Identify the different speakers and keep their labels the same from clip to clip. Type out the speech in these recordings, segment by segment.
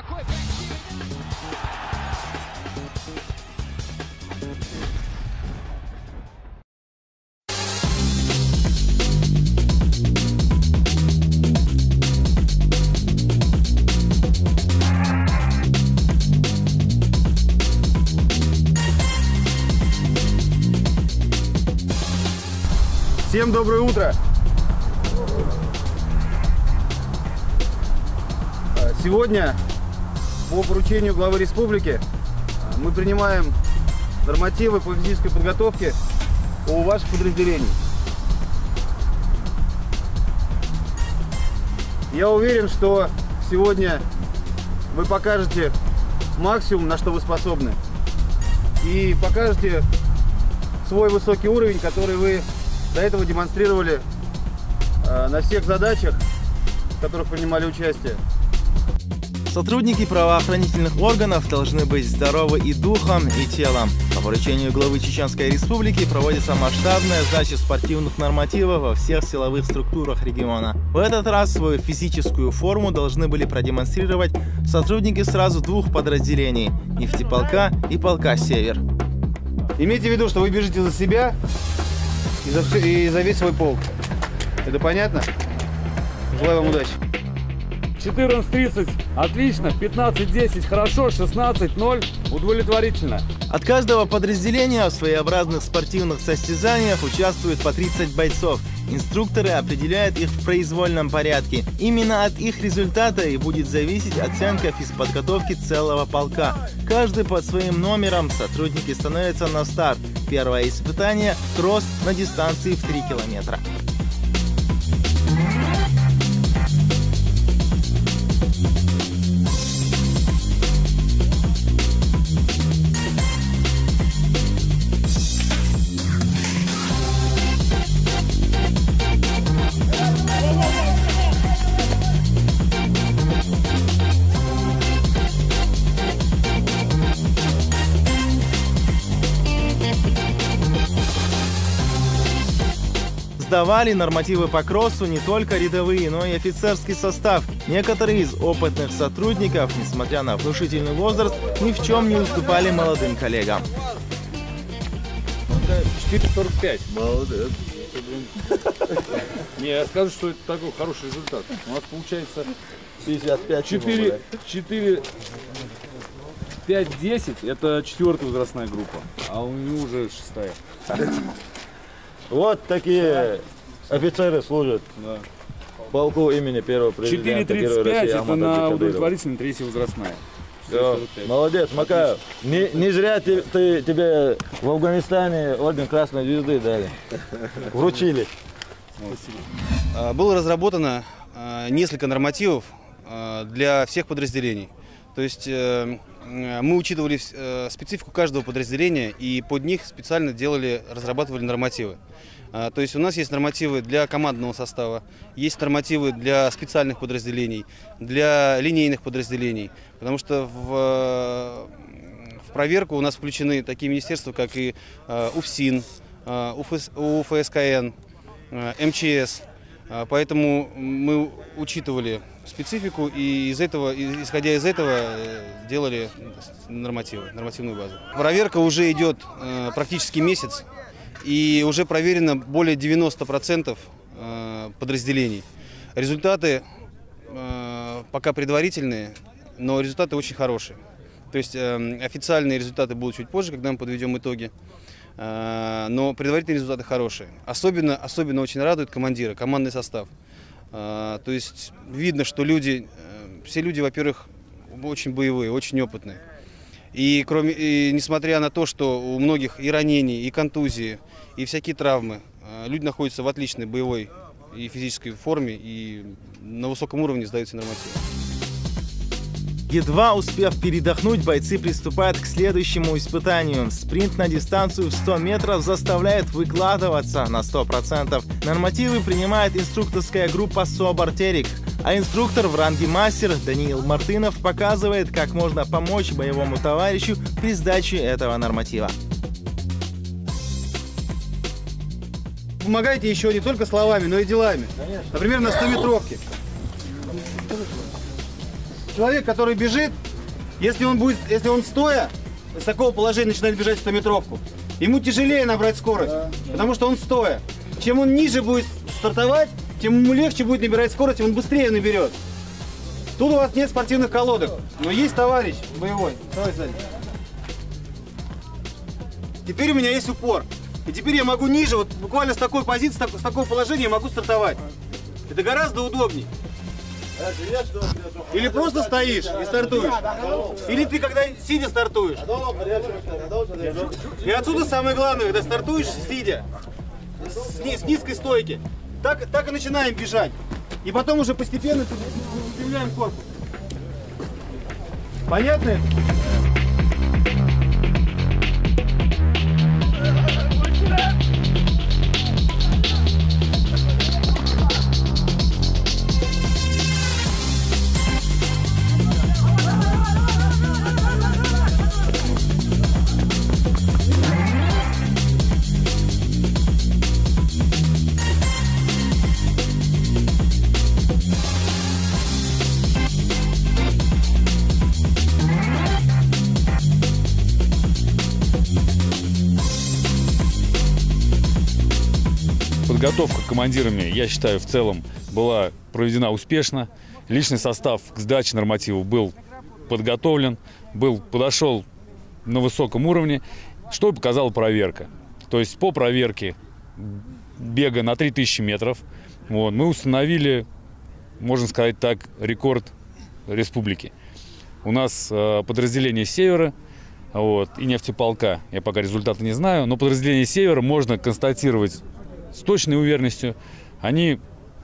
Speaker 1: Какой...
Speaker 2: Всем доброе утро! Сегодня по поручению главы республики мы принимаем нормативы по физической подготовке у ваших подразделений. Я уверен, что сегодня вы покажете максимум, на что вы способны, и покажете свой высокий уровень, который вы до этого демонстрировали на всех задачах, в которых принимали участие.
Speaker 3: Сотрудники правоохранительных органов должны быть здоровы и духом, и телом. По поручению главы Чеченской Республики проводится масштабная сдача спортивных нормативов во всех силовых структурах региона. В этот раз свою физическую форму должны были продемонстрировать сотрудники сразу двух подразделений – нефтеполка и полка «Север».
Speaker 2: Имейте в виду, что вы бежите за себя и за весь свой полк. Это понятно? Желаю вам удачи.
Speaker 4: 14:30 отлично, 15:10 хорошо, 16:0 удовлетворительно.
Speaker 3: От каждого подразделения в своеобразных спортивных состязаниях участвует по 30 бойцов. Инструкторы определяют их в произвольном порядке. Именно от их результата и будет зависеть оценка физподготовки целого полка. Каждый под своим номером сотрудники становятся на старт. Первое испытание – кросс на дистанции в 3 километра. Сдавали нормативы по кроссу не только рядовые, но и офицерский состав. Некоторые из опытных сотрудников, несмотря на внушительный возраст, ни в чем не уступали молодым коллегам.
Speaker 4: 4:45.
Speaker 5: Молодец.
Speaker 4: Не, я скажу, что это такой хороший результат. У нас получается
Speaker 5: 55.
Speaker 4: 5-10 это 4-я возрастная группа, а у него уже 6-я.
Speaker 5: Вот такие офицеры служат.
Speaker 4: Да.
Speaker 5: Полку имени первого президента
Speaker 4: 4:35 это на удовлетворительной 3-я возрастная.
Speaker 5: Все. Молодец, Макаев. Не зря тебе в Афганистане орден Красной Звезды дали. Вручили.
Speaker 4: Спасибо.
Speaker 2: Было разработано несколько нормативов для всех подразделений. То есть мы учитывали специфику каждого подразделения и под них специально разрабатывали нормативы. То есть у нас есть нормативы для командного состава, есть нормативы для специальных подразделений, для линейных подразделений. Потому что в проверку у нас включены такие министерства, как и УФСИН, УФСКН, МЧС. Поэтому мы учитывали специфику и исходя из этого делали нормативную базу. Проверка уже идет практически месяц, и уже проверено более 90% подразделений. Результаты пока предварительные, но результаты очень хорошие. То есть официальные результаты будут чуть позже, когда мы подведем итоги. Но предварительные результаты хорошие. Особенно очень радует командиры, командный состав. То есть видно, что все люди, во-первых, очень боевые, очень опытные. И несмотря на то, что у многих и ранения, и контузии, и всякие травмы, люди находятся в отличной боевой и физической форме и на высоком уровне сдаются нормативы.
Speaker 3: Едва успев передохнуть, бойцы приступают к следующему испытанию. Спринт на дистанцию в 100 метров заставляет выкладываться на 100%. Нормативы принимает инструкторская группа «Собортерик», а инструктор в ранге мастер Даниил Мартынов показывает, как можно помочь боевому товарищу при сдаче этого норматива.
Speaker 2: Помогайте еще не только словами, но и делами. Например, на 100-метровке. человек, который бежит, если он стоя, с такого положения начинает бежать 100-метровку, ему тяжелее набрать скорость, потому что он стоя. Чем он ниже будет стартовать, тем ему легче будет набирать скорость, и он быстрее наберет. Тут у вас нет спортивных колодок, но есть товарищ боевой. Давай сзади. Теперь у меня есть упор. И теперь я могу ниже, вот буквально с такой позиции, с такого положения я могу стартовать. Это гораздо удобнее. Или просто стоишь и стартуешь. Или ты когда сидя стартуешь. И отсюда самое главное, когда стартуешь сидя, с низкой стойки, так и начинаем бежать. И потом уже постепенно выпрямляем корпус. Понятно это?
Speaker 1: Подготовка командирами, я считаю, в целом была проведена успешно. Личный состав к сдаче нормативов был подготовлен, подошел на высоком уровне, что и показала проверка. То есть по проверке бега на 3000 метров мы установили, можно сказать так, рекорд республики. У нас подразделение «Севера» и нефтеполка, я пока результаты не знаю, но подразделение «Севера» можно констатировать с точной уверенностью, они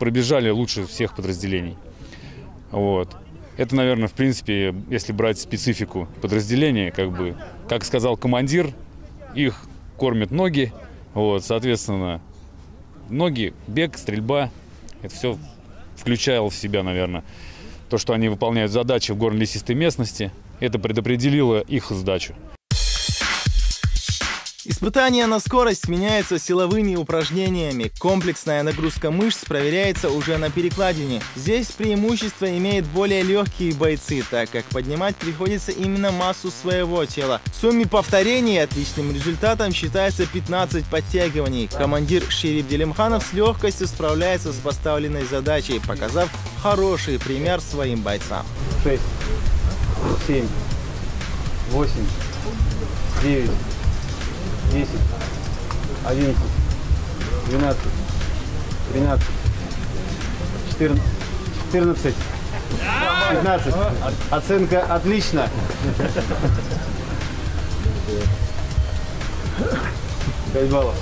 Speaker 1: пробежали лучше всех подразделений. Это, наверное, в принципе, если брать специфику подразделения, как сказал командир, их кормят ноги, соответственно, ноги, бег, стрельба, это все включало в себя, наверное, то, что они выполняют задачи в горно-лесистой местности, это предопределило их сдачу.
Speaker 3: Испытания на скорость сменяются силовыми упражнениями. Комплексная нагрузка мышц проверяется уже на перекладине. Здесь преимущество имеют более легкие бойцы, так как поднимать приходится именно массу своего тела. В сумме повторений отличным результатом считается 15 подтягиваний. Командир Шерип Делимханов с легкостью справляется с поставленной задачей, показав хороший пример своим бойцам.
Speaker 2: 6, 7, 8, 9, 10, 11, 12, 13, 14, 15. Оценка отлично. 5 баллов.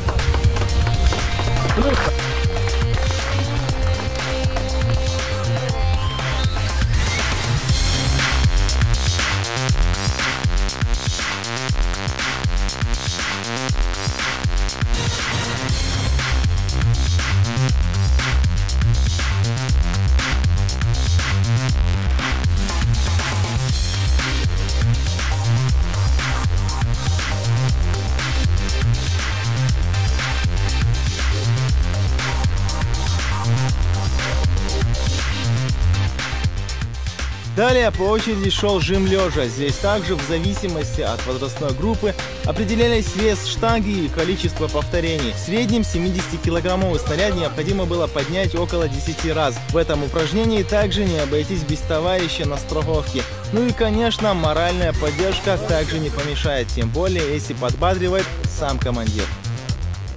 Speaker 3: Далее по очереди шел жим лежа. Здесь также в зависимости от возрастной группы определялись вес штанги и количество повторений. В среднем 70-килограммовый снаряд необходимо было поднять около 10 раз. В этом упражнении также не обойтись без товарища на страховке. Ну и, конечно, моральная поддержка также не помешает, тем более, если подбадривает сам командир.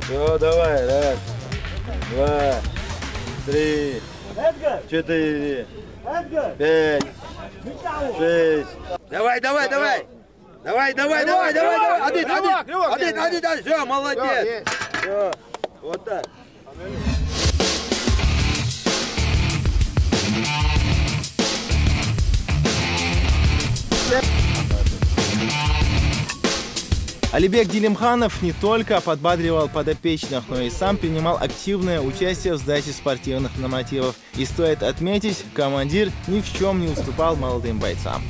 Speaker 5: Все, давай, раз, 2, 3, 4, 5, 6. Давай. Один. Все, молодец. Все, вот так.
Speaker 3: Алибек Делимханов не только подбадривал подопечных, но и сам принимал активное участие в сдаче спортивных нормативов. И стоит отметить, командир ни в чем не уступал молодым бойцам.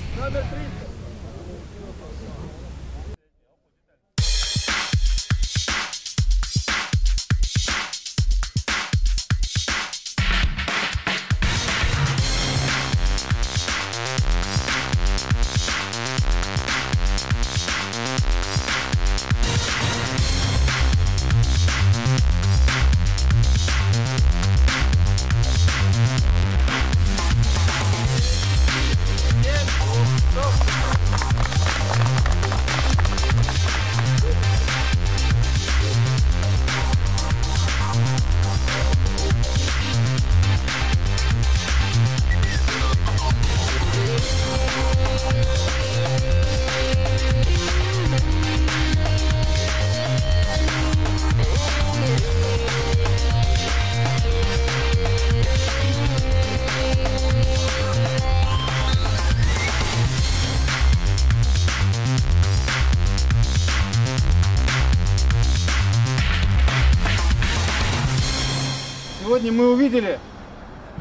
Speaker 2: Сегодня мы увидели,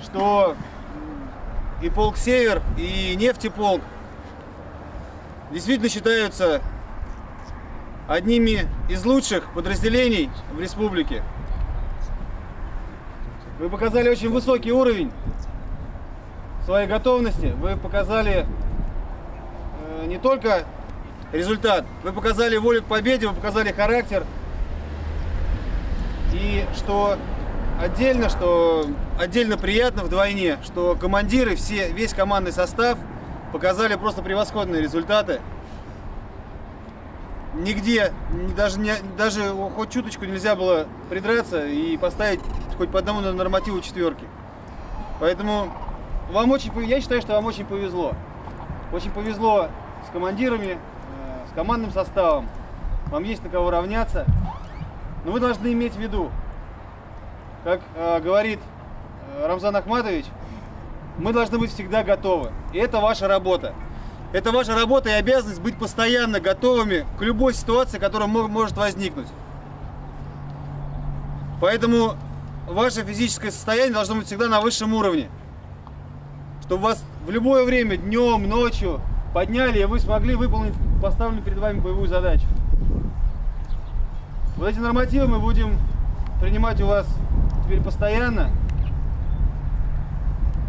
Speaker 2: что и полк «Север», и нефтеполк действительно считаются одними из лучших подразделений в республике. Вы показали очень высокий уровень своей готовности, вы показали не только результат, вы показали волю к победе, вы показали характер. И что отдельно приятно вдвойне, что командиры, весь командный состав показали просто превосходные результаты. Нигде, даже хоть чуточку нельзя было придраться и поставить хоть по одному нормативу четверки. Поэтому я считаю, что вам очень повезло. Очень повезло с командирами, с командным составом. Вам есть на кого равняться. Но вы должны иметь в виду, как говорит Рамзан Ахматович, мы должны быть всегда готовы. И это ваша работа. Это ваша работа и обязанность быть постоянно готовыми к любой ситуации, которая может возникнуть. Поэтому ваше физическое состояние должно быть всегда на высшем уровне. Чтобы вас в любое время, днем, ночью подняли, и вы смогли выполнить поставленную перед вами боевую задачу. Вот эти нормативы мы будем принимать у вас теперь постоянно.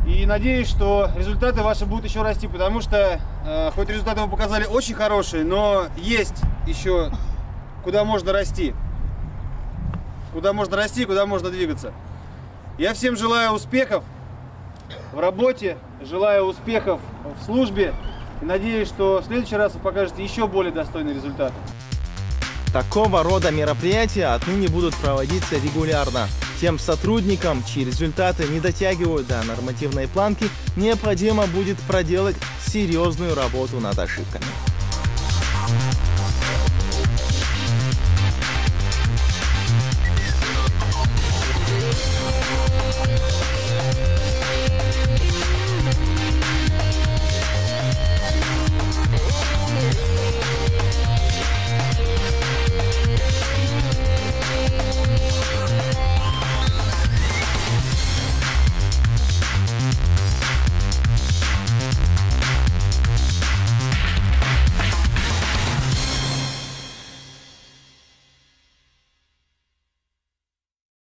Speaker 2: И надеюсь, что результаты ваши будут еще расти, потому что хоть результаты вы показали очень хорошие, но есть еще куда можно расти. Куда можно расти, куда можно двигаться. Я всем желаю успехов в работе, желаю успехов в службе. И надеюсь, что в следующий раз вы покажете еще более достойные результаты.
Speaker 3: Такого рода мероприятия отныне будут проводиться регулярно. Тем сотрудникам, чьи результаты не дотягивают до нормативной планки, необходимо будет проделать серьезную работу над ошибками.